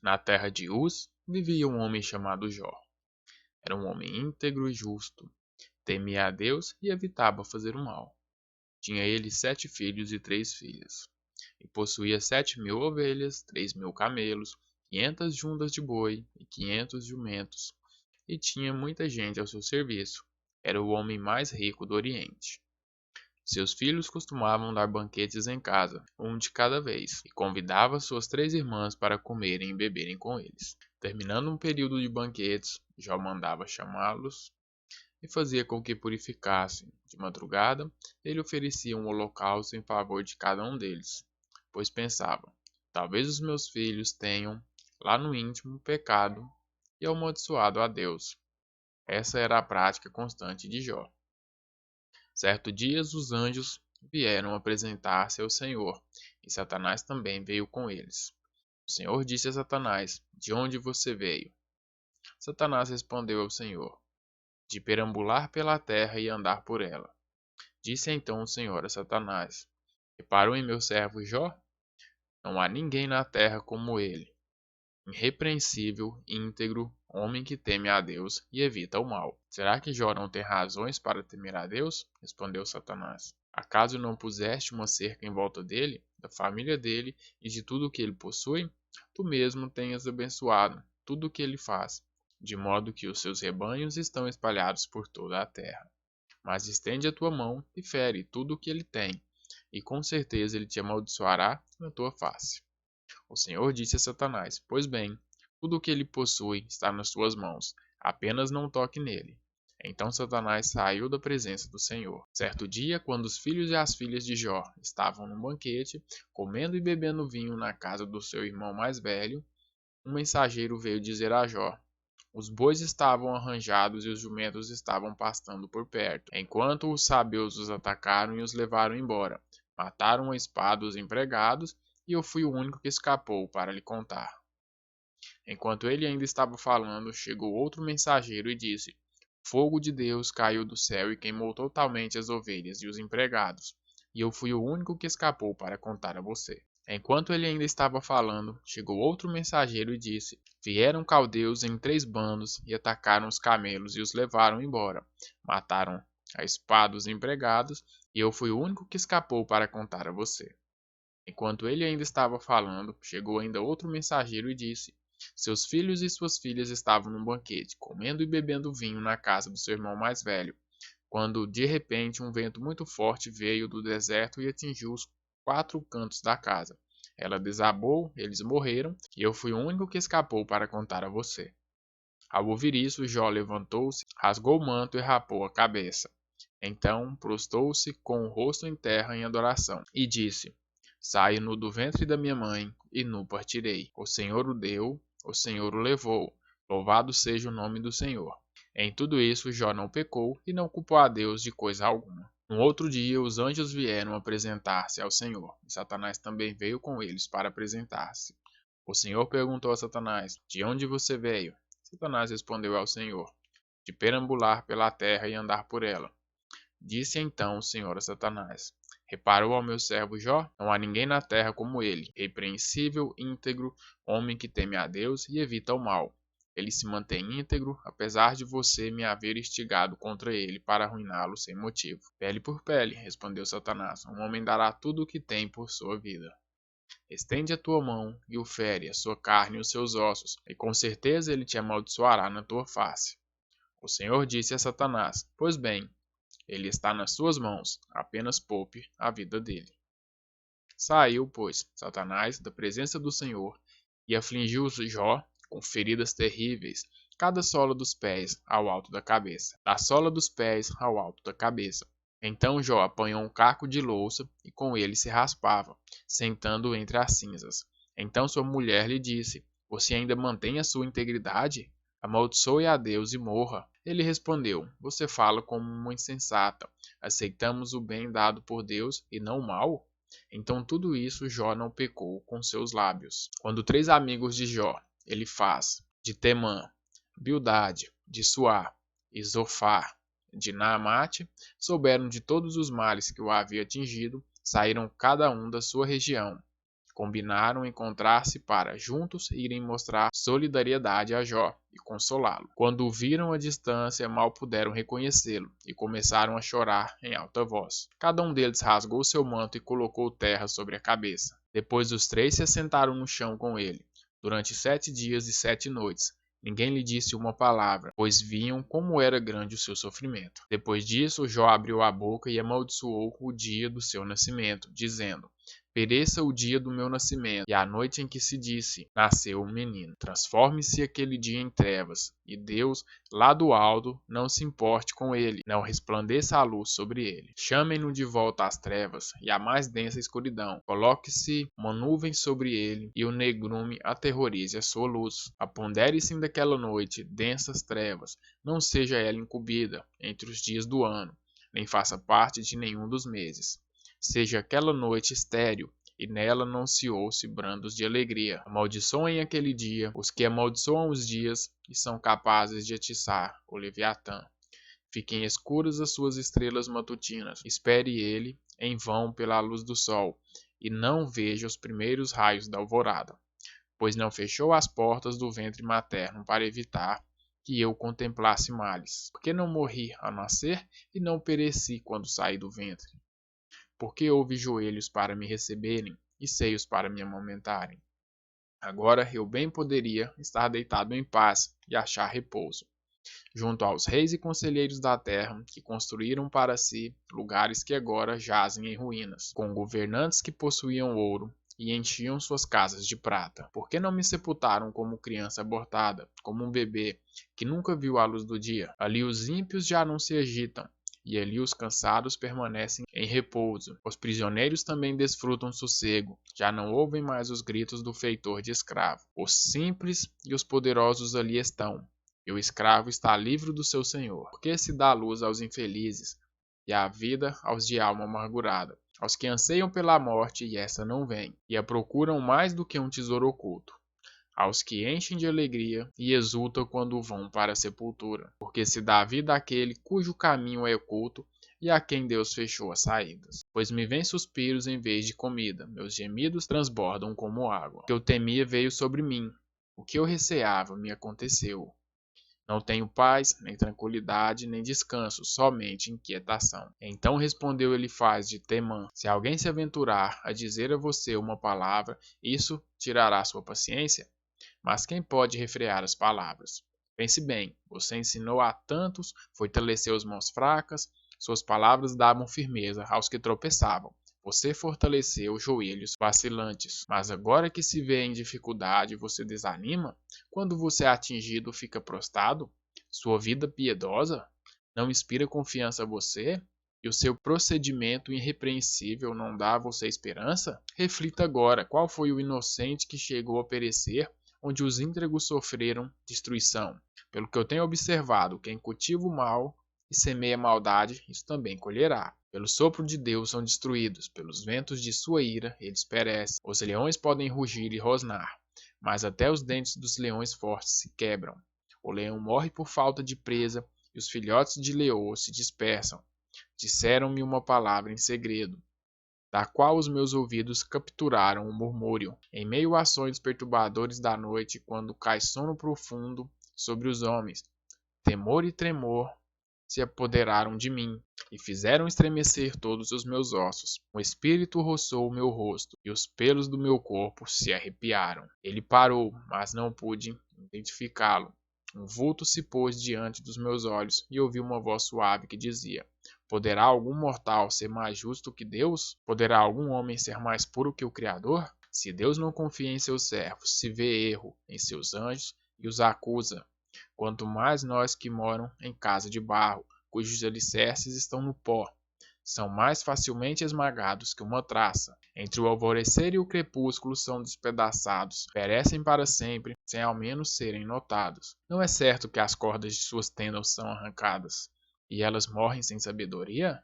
Na terra de Uz vivia um homem chamado Jó. Era um homem íntegro e justo, temia a Deus e evitava fazer o mal. Tinha ele 7 filhos e 3 filhas, e possuía 7.000 ovelhas, 3.000 camelos, 500 juntas de boi e 500 jumentos, e tinha muita gente ao seu serviço. Era o homem mais rico do Oriente. Seus filhos costumavam dar banquetes em casa, um de cada vez, e convidava suas 3 irmãs para comerem e beberem com eles. Terminando um período de banquetes, Jó mandava chamá-los e fazia com que purificassem. De madrugada, ele oferecia um holocausto em favor de cada um deles, pois pensava: talvez os meus filhos tenham, lá no íntimo, pecado e amaldiçoado a Deus. Essa era a prática constante de Jó. Certo dia, os anjos vieram apresentar-se ao Senhor, e Satanás também veio com eles. O Senhor disse a Satanás: de onde você veio? Satanás respondeu ao Senhor: de perambular pela terra e andar por ela. Disse então o Senhor a Satanás: reparou em meu servo Jó? Não há ninguém na terra como ele, irrepreensível, íntegro, homem que teme a Deus e evita o mal. Será que Jó não tem razões para temer a Deus? Respondeu Satanás. Acaso não puseste uma cerca em volta dele, da família dele e de tudo o que ele possui? Tu mesmo tenhas abençoado tudo o que ele faz, de modo que os seus rebanhos estão espalhados por toda a terra. Mas estende a tua mão e fere tudo o que ele tem, e com certeza ele te amaldiçoará na tua face. O Senhor disse a Satanás: pois bem, tudo o que ele possui está nas suas mãos, apenas não toque nele. Então Satanás saiu da presença do Senhor. Certo dia, quando os filhos e as filhas de Jó estavam num banquete, comendo e bebendo vinho na casa do seu irmão mais velho, um mensageiro veio dizer a Jó: os bois estavam arranjados e os jumentos estavam pastando por perto, enquanto os sabeus os atacaram e os levaram embora. Mataram a espada os empregados, e eu fui o único que escapou para lhe contar. Enquanto ele ainda estava falando, chegou outro mensageiro e disse: fogo de Deus caiu do céu e queimou totalmente as ovelhas e os empregados, e eu fui o único que escapou para contar a você. Enquanto ele ainda estava falando, chegou outro mensageiro e disse: vieram caldeus em 3 bandos e atacaram os camelos e os levaram embora. Mataram a espada os empregados, e eu fui o único que escapou para contar a você. Enquanto ele ainda estava falando, chegou ainda outro mensageiro e disse: seus filhos e suas filhas estavam num banquete, comendo e bebendo vinho na casa do seu irmão mais velho, quando de repente um vento muito forte veio do deserto e atingiu os 4 cantos da casa. Ela desabou, eles morreram, e eu fui o único que escapou para contar a você. Ao ouvir isso, Jó levantou-se, rasgou o manto e rapou a cabeça. Então prostrou-se com o rosto em terra em adoração, e disse: saio nu do ventre da minha mãe, e nu partirei. O Senhor o deu, o Senhor o levou. Louvado seja o nome do Senhor. Em tudo isso, Jó não pecou e não culpou a Deus de coisa alguma. Um outro dia, os anjos vieram apresentar-se ao Senhor, e Satanás também veio com eles para apresentar-se. O Senhor perguntou a Satanás: de onde você veio? Satanás respondeu ao Senhor: de perambular pela terra e andar por ela. Disse então o Senhor a Satanás: reparou ao meu servo Jó? Não há ninguém na terra como ele, repreensível, íntegro, homem que teme a Deus e evita o mal. Ele se mantém íntegro, apesar de você me haver instigado contra ele para arruiná-lo sem motivo. Pele por pele, respondeu Satanás. Um homem dará tudo o que tem por sua vida. Estende a tua mão e o fere, a sua carne e os seus ossos, e com certeza ele te amaldiçoará na tua face. O Senhor disse a Satanás: pois bem, ele está nas suas mãos, apenas poupe a vida dele. Saiu, pois, Satanás da presença do Senhor e afligiu Jó com feridas terríveis, cada sola dos pés ao alto da cabeça, da sola dos pés ao alto da cabeça. Então Jó apanhou um caco de louça e com ele se raspava, sentando entre as cinzas. Então sua mulher lhe disse: você ainda mantém a sua integridade? Amaldiçoe a Deus e morra. Ele respondeu: você fala como uma insensata. Aceitamos o bem dado por Deus e não o mal? Então tudo isso Jó não pecou com seus lábios. Quando 3 amigos de Jó, Elifaz, de Temã, Bildade, de Suá e Zofar, de Naamate, souberam de todos os males que o havia atingido, saíram cada um da sua região, Combinaram encontrar-se para, juntos, irem mostrar solidariedade a Jó e consolá-lo. Quando o viram à distância, mal puderam reconhecê-lo e começaram a chorar em alta voz. Cada um deles rasgou seu manto e colocou terra sobre a cabeça. Depois os 3 se assentaram no chão com ele, durante 7 dias e 7 noites. Ninguém lhe disse uma palavra, pois viam como era grande o seu sofrimento. Depois disso, Jó abriu a boca e amaldiçoou o dia do seu nascimento, dizendo: Pereça o dia do meu nascimento, e a noite em que se disse, nasceu um menino. Transforme-se aquele dia em trevas, e Deus, lá do alto, não se importe com ele, não resplandeça a luz sobre ele. Chamem-no de volta às trevas, e à mais densa escuridão. Coloque-se uma nuvem sobre ele, e o negrume aterrorize a sua luz. Apondere-se daquela noite densas trevas, não seja ela incumbida entre os dias do ano, nem faça parte de nenhum dos meses. Seja aquela noite estéril, e nela não se ouça brandos de alegria. Amaldiçoem aquele dia os que amaldiçoam os dias e são capazes de atiçar o Leviatã. Fiquem escuras as suas estrelas matutinas. Espere ele em vão pela luz do sol, e não veja os primeiros raios da alvorada, pois não fechou as portas do ventre materno para evitar que eu contemplasse males. Porque não morri ao nascer e não pereci quando saí do ventre? Porque houve joelhos para me receberem e seios para me amamentarem. Agora eu bem poderia estar deitado em paz e achar repouso, junto aos reis e conselheiros da terra que construíram para si lugares que agora jazem em ruínas, com governantes que possuíam ouro e enchiam suas casas de prata. Por que não me sepultaram como criança abortada, como um bebê que nunca viu a luz do dia? Ali os ímpios já não se agitam, e ali os cansados permanecem em repouso. Os prisioneiros também desfrutam sossego, já não ouvem mais os gritos do feitor de escravo. Os simples e os poderosos ali estão, e o escravo está livre do seu senhor. Porque se dá luz aos infelizes, e a vida aos de alma amargurada, aos que anseiam pela morte e essa não vem, e a procuram mais do que um tesouro oculto, aos que enchem de alegria e exultam quando vão para a sepultura, porque se dá vida àquele cujo caminho é oculto e a quem Deus fechou as saídas. Pois me vêm suspiros em vez de comida, meus gemidos transbordam como água. O que eu temia veio sobre mim, o que eu receava me aconteceu. Não tenho paz, nem tranquilidade, nem descanso, somente inquietação. Então respondeu Elifaz de Temã: Se alguém se aventurar a dizer a você uma palavra, isso tirará sua paciência? Mas quem pode refrear as palavras? Pense bem, você ensinou a tantos, fortaleceu as mãos fracas, suas palavras davam firmeza aos que tropeçavam. Você fortaleceu os joelhos vacilantes, mas agora que se vê em dificuldade, você desanima? Quando você é atingido, fica prostrado? Sua vida piedosa não inspira confiança a você? E o seu procedimento irrepreensível não dá a você esperança? Reflita agora, qual foi o inocente que chegou a perecer, onde os íntegros sofreram destruição? Pelo que eu tenho observado, quem cultiva o mal e semeia maldade, isso também colherá. Pelo sopro de Deus são destruídos, pelos ventos de sua ira eles perecem. Os leões podem rugir e rosnar, mas até os dentes dos leões fortes se quebram. O leão morre por falta de presa, e os filhotes de leoa se dispersam. Disseram-me uma palavra em segredo, da qual os meus ouvidos capturaram o murmúrio. Em meio a sonhos perturbadores da noite, quando cai sono profundo sobre os homens, temor e tremor se apoderaram de mim e fizeram estremecer todos os meus ossos. O espírito roçou o meu rosto e os pelos do meu corpo se arrepiaram. Ele parou, mas não pude identificá-lo. Um vulto se pôs diante dos meus olhos e ouvi uma voz suave que dizia: Poderá algum mortal ser mais justo que Deus? Poderá algum homem ser mais puro que o Criador? Se Deus não confia em seus servos, se vê erro em seus anjos e os acusa, quanto mais nós que moram em casa de barro, cujos alicerces estão no pó, são mais facilmente esmagados que uma traça. Entre o alvorecer e o crepúsculo são despedaçados, perecem para sempre, sem ao menos serem notados. Não é certo que as cordas de suas tendas são arrancadas, e elas morrem sem sabedoria?